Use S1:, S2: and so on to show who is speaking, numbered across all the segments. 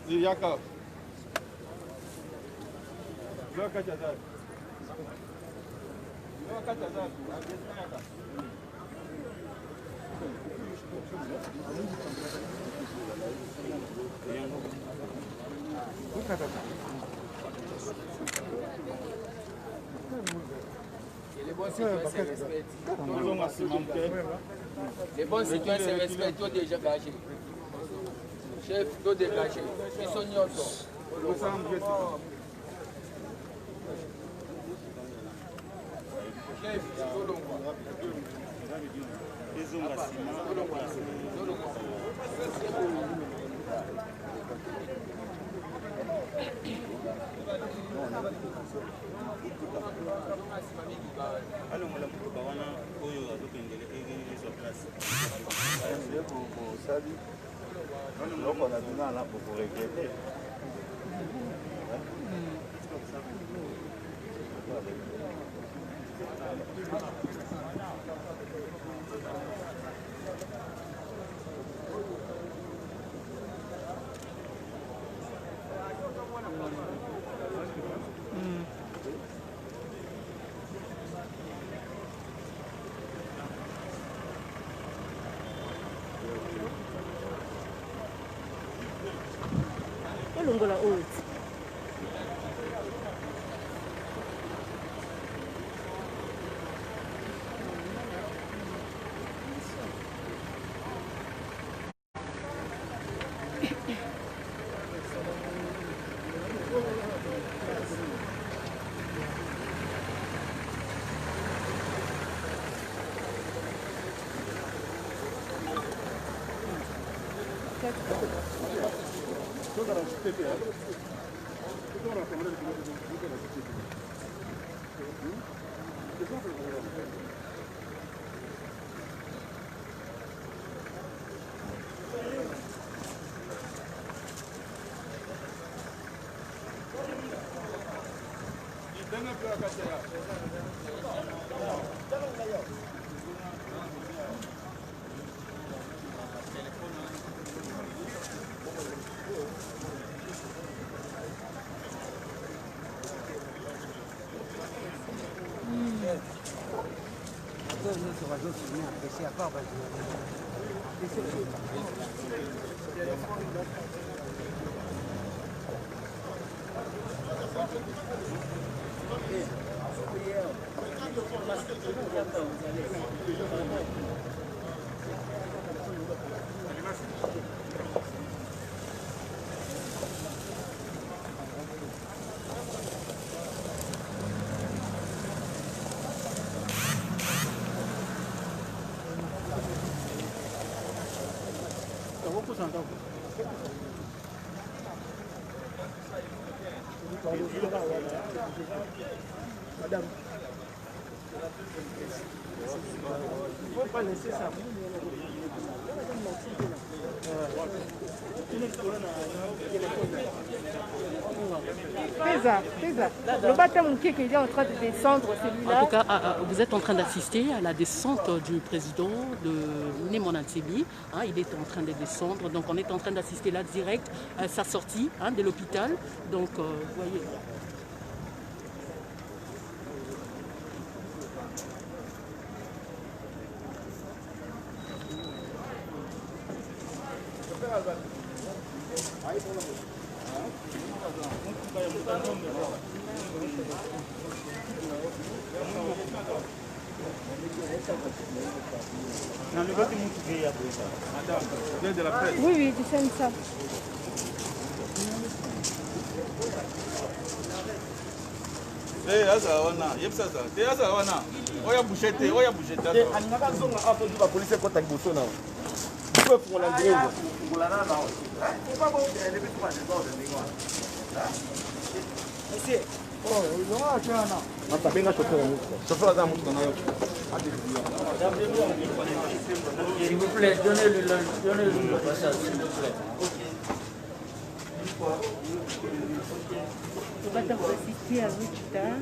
S1: Jacob. Look at that. Look at that.
S2: Les bons citoyens se respectent. Les bons citoyens se respectent, tout déjà gagé. Chef, tout dégagé. Ils sont nyonso. Chef, tout donc.
S3: Alors, on a besoin là pour regretter.
S4: Longola old.
S5: Madame. Il ne faut pas laisser ça.
S4: Le bâtiment qui est en train de descendre, celui-là.
S6: En tout cas, vous êtes en train d'assister à la descente du président de Némonantsemi. Il est en train de descendre, donc on est en train d'assister là direct à sa sortie de l'hôpital. Donc, vous voyez.
S4: Oui, oui, tu sais ça.
S1: Eh, asa wana, yepsa ça. Te asa wana. Oya bouchete, oya bouchete.
S5: Anaka songa apo du ba police ko tak boso na. Ko pour la grève. Pour la na na. Faut pas bon les petits pas des ordres de moi. Ici. Oh, ils ont achana. Mata benga chauffeur mu. Chauffeur za mu na yo.
S2: S'il vous plaît, donnez-lui le passage, s'il vous plaît.
S4: Tu vas t'assister à l'hôpital.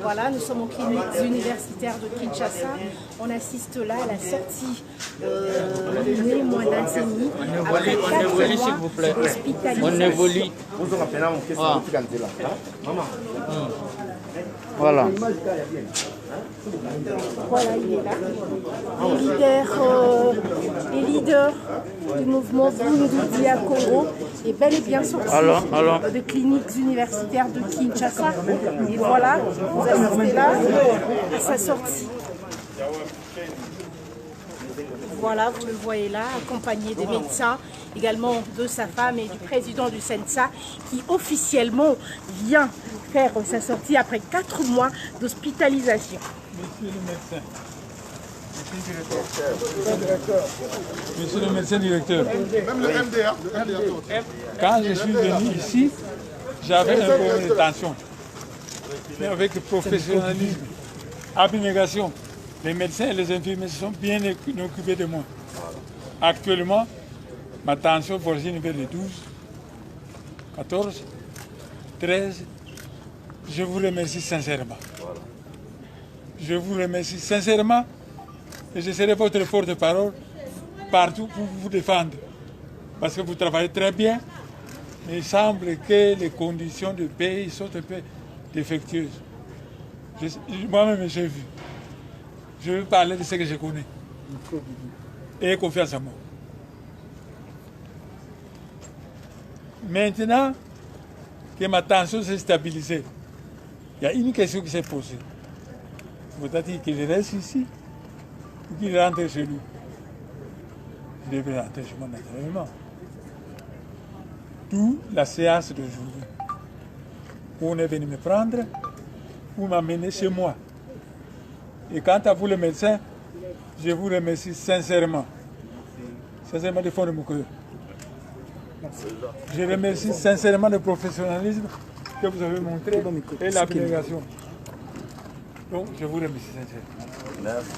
S4: Voilà, nous sommes aux cliniques universitaires de Kinshasa. On assiste là à la sortie de Némona Ntsemi. Après 4 mois
S2: s'il vous plaît.
S4: d'hospitalisation.
S2: On évolue.
S4: Voilà,
S2: Voilà.
S4: il est là. Les leaders du mouvement Bundu à Congo est bel et bien sorti de cliniques universitaires de Kinshasa. Et voilà, vous assistez là à sa sortie. Voilà, vous le voyez là, accompagné des médecins, également de sa femme et du président du SENSA qui officiellement vient faire sa sortie après 4 mois d'hospitalisation.
S7: Monsieur le médecin directeur. Même le MDA. Quand je suis venu ici, j'avais un peu de tension. Mais avec le professionnalisme, abnégation, les médecins et les infirmiers sont bien occupés de moi. Actuellement, ma tension voisine vers les 12, 14, 13. Je vous remercie sincèrement. Je vous remercie sincèrement et je serai votre porte-parole partout pour vous défendre. Parce que vous travaillez très bien, mais il semble que les conditions de paix sont un peu défectueuses. Moi-même, j'ai vu. Je veux parler de ce que je connais. Ayez confiance en moi. Maintenant que ma tension s'est stabilisée, il y a une question qui s'est posée. Vous avez dit qu'il reste ici ou qu'il rentre chez lui. Je devais rentrer chez moi naturellement. D'où la séance d'aujourd'hui. On est venu me prendre pour m'amener chez moi. Et quant à vous, le médecin, je vous remercie sincèrement. Sincèrement du fond de mon cœur. Je remercie sincèrement le professionnalisme que vous avez montré et l'abnégation. Donc, je vous remercie sincèrement.
S3: Merci.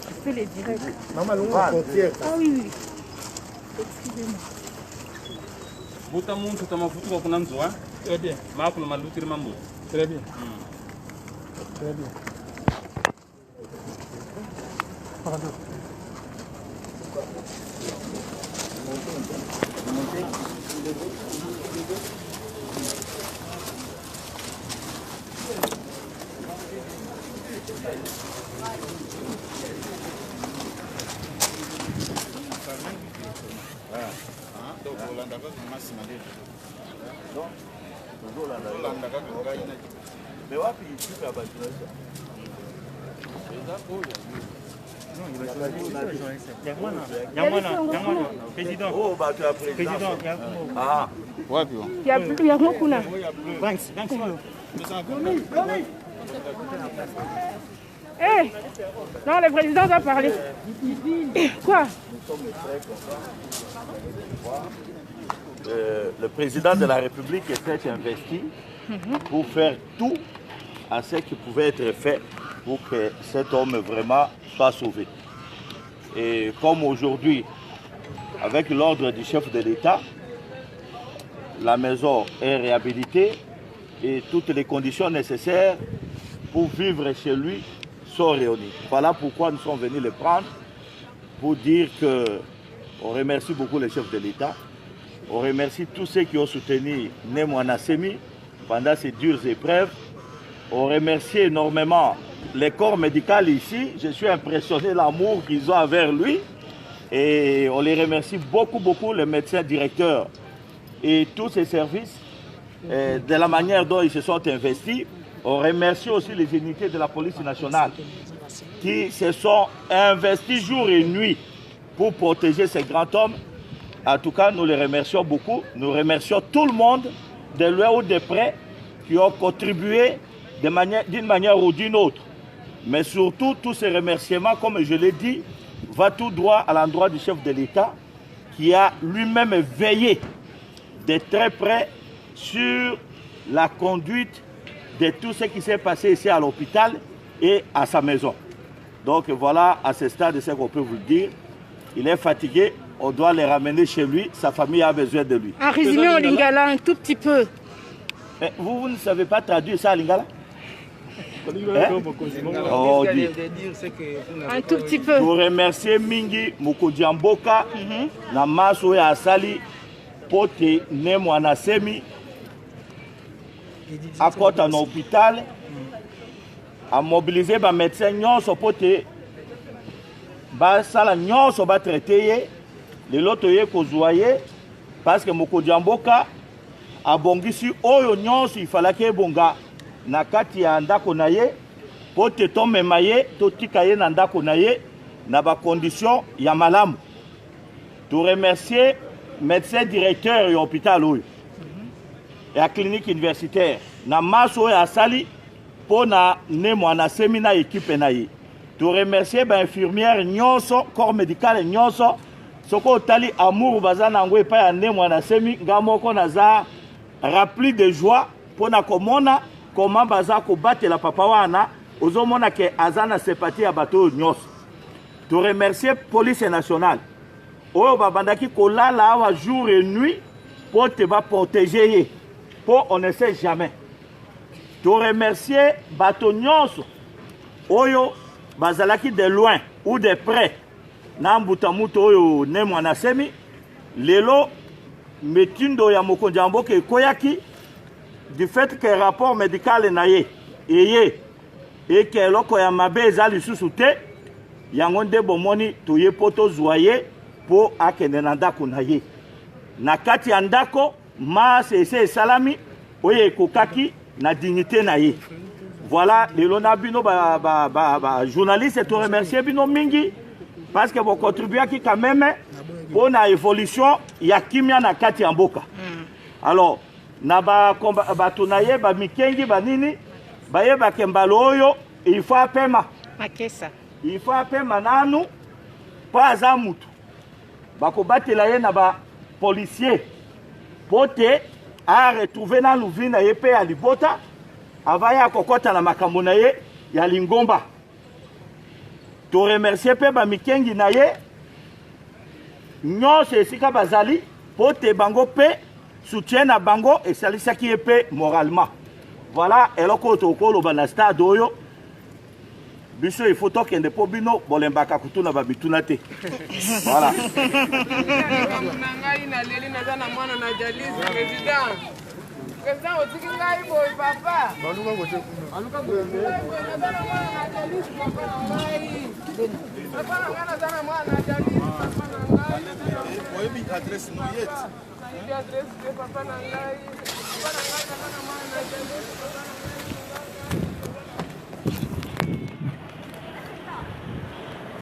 S4: Je fais les directs.
S5: Maman, ah
S4: oui, oui. Excusez-moi.
S7: Très bien. Très bien. Très bien. Pardon.
S3: Mais wapi ici la bâtiment
S5: Président.
S3: Oh, bah tu as président. Ah.
S4: Il y a beaucoup là. Hé, non, le président doit parler. Quoi?
S3: Le président de la République était investi pour faire tout à ce qui pouvait être fait pour que cet homme vraiment soit sauvé. Et comme aujourd'hui, avec l'ordre du chef de l'État, la maison est réhabilitée et toutes les conditions nécessaires pour vivre chez lui sont réunies. Voilà pourquoi nous sommes venus le prendre pour dire qu'on remercie beaucoup le chef de l'État. On remercie tous ceux qui ont soutenu Némona Ntsemi pendant ces dures épreuves. On remercie énormément les corps médicaux ici. Je suis impressionné de l'amour qu'ils ont envers lui. Et on les remercie beaucoup, beaucoup, les médecins directeurs et tous ces services, de la manière dont ils se sont investis. On remercie aussi les unités de la police nationale qui se sont investis jour et nuit pour protéger ces grands hommes. En tout cas, nous les remercions beaucoup. Nous remercions tout le monde, de loin ou de près, qui ont contribué d'une manière ou d'une autre. Mais surtout, tous ces remerciements, comme je l'ai dit, vont tout droit à l'endroit du chef de l'État, qui a lui-même veillé de très près sur la conduite de tout ce qui s'est passé ici à l'hôpital et à sa maison. Donc voilà, à ce stade, c'est ce qu'on peut vous dire. il est fatigué, on doit le ramener chez lui, sa famille a besoin de lui.
S4: En résumé, en lingala, un tout petit peu.
S3: Mais vous ne savez pas traduire ça en lingala?
S2: Oh,
S4: Un tout petit peu.
S3: Pour remercier Mingi Mukodiamboka, na maso ya asali, pote ne mwana semi, à côté en hôpital, à mobiliser les médecins, nyonso pote, ba sala nyonso ba traiter, les loto ye kozoyer, parce que Mukodiamboka a bongisi oyo nyonso il fallait que bonga na kati ya ndako na ye, pote to mema ye, to tika ye na ndako na ye, na ba condition ya malamu. To remercier médecin directeur ya hôpital oyo. Ya clinique universitaire. Na maso ya sali, po na ne mwana semi na équipe na ye. To remercier ba infirmière nyonso, corps médical nyonso, soko tali amour bazana ngwe pa ya ne mwana semi, ngamoko na za rempli de joie, po na komona, comment baza ko battre la papa wana ozomona ke azana sepati ya bato nyos. To remercier police nationale oyo babandaki kolala awa jour et nuit pour te ba protéger ye pour on ne sait jamais. To remercier bato nyos oyo bazalaki de loin ou de près na mbutamuto oyo ne mwana semi lelo metindo ya Mukodiamboka ekoyaki du fait que le rapport médical est et que loko ya mabe ezali susu te yango nde bomoni toye poto zoyer po akende na ndako na ye na kati ya ndako mas ese salami oye kokaki na dignité na ye. Voilà lelo na bino ba journaliste to remercier bino mingi parce que vous contribuez quand même pour la évolution ya kimia na kati ya mboka. Alors na bato na ye ba mikengi banini ba ye ba kembalo oyo il faut apema
S4: Makesa.
S3: Il faut apema nanu pa aza mutu bako batela ye na ba policier pote a retrouver na luvina ye pe ya libota avaya kokota na makambo na ye ya lingomba. To remercier pe ba mikengi na ye nyonso esika bazali pote bango pe soutien à bango et ça qui est fait moralement. Voilà, et là quand on a un stade oyo, il faut que ne pas bino bolembaka kutuna babitunate. Voilà.
S1: Adresse noyette.
S2: Adresse de papa Nangai. Papa Nangai,